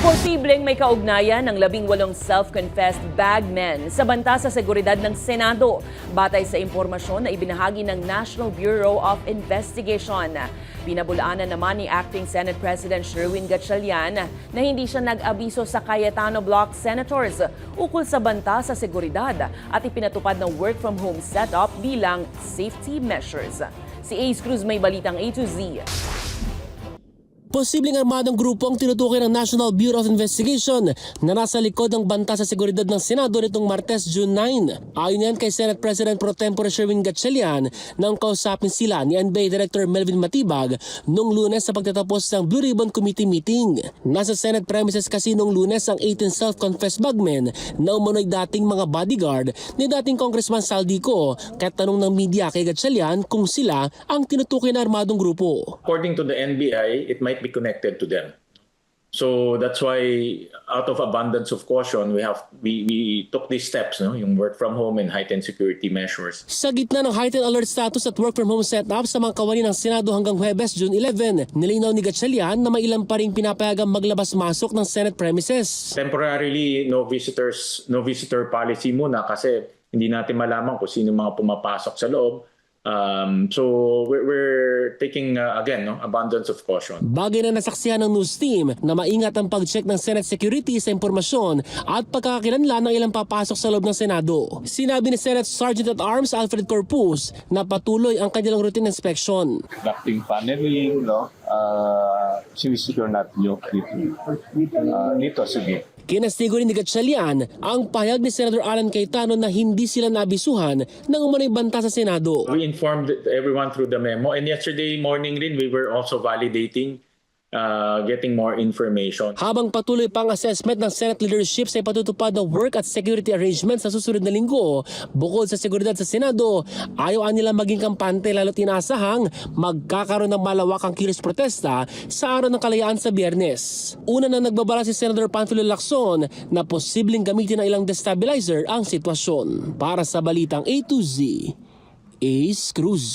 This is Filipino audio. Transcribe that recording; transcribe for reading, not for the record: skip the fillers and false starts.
Posibleng may kaugnayan ng 18 self-confessed bagmen sa banta sa seguridad ng Senado, batay sa impormasyon na ibinahagi ng National Bureau of Investigation. Pinabulaanan naman ni Acting Senate President Sherwin Gatchalian na hindi siya nag-abiso sa Cayetano Block Senators ukol sa banta sa seguridad at ipinatupad ng work-from-home setup bilang safety measures. Si Ace Cruz may balitang A to Z. Posibleng armadong grupo ang tinutukoy ng National Bureau of Investigation na nasa likod ng banta sa seguridad ng Senado nitong Martes, June 9. Ayon yan kay Senate President Pro Tempore Sherwin Gatchalian nang kausapin sila ni NBI Director Melvin Matibag noong Lunes sa pagtatapos ng Blue Ribbon Committee meeting. Nasa Senate premises kasi noong Lunes ang 18 self-confessed bagmen na umano'y dating mga bodyguard ni dating Congressman Saldico, kaya tanong ng media kay Gatchalian kung sila ang tinutukoy na armadong grupo. According to the NBI, it might be connected to them. So that's why, out of abundance of caution, we took these steps, yung work from home and heightened security measures. Sa gitna ng heightened alert status at work from home setup sa mga kawani ng Senado hanggang Huwebes, June 11, nilinaw ni Gatchalian na may ilan pa ring pinapayagang maglabas-masok ng Senate premises. Temporarily, no visitor policy muna kasi hindi natin malaman kung sino mga pumapasok sa loob. So we're taking again abundance of caution. Bagay na nasaksihan ng news team na maingat ang pag-check ng Senate security sa impormasyon at pagkakakilanlan ng ilang papasok sa loob ng Senado. Sinabi ni Senate Sergeant at Arms Alfred Corpus na patuloy ang kanilang routine inspection. Conducting paneling, sinisecure natin yung dito sige. Kinastigo rin ni Gatchalian ang pahayag ni Senator Alan Cayetano na hindi sila nabisuhan ng umano'y banta sa Senado. We informed everyone through the memo, and yesterday morning rin we were also validating, getting more information. Habang patuloy pang assessment ng Senate leadership sa ipatutupad ng work at security arrangements sa susunod na linggo, bukod sa seguridad sa Senado, ayaw nila maging kampante lalo't inaasahang magkakaroon ng malawakang kilos protesta sa araw ng kalayaan sa Biyernes. Una na nagbabala si Senator Panfilo Lacson na posibleng gamitin ng ilang destabilizer ang sitwasyon. Para sa Balitang A to Z, Ace Cruz.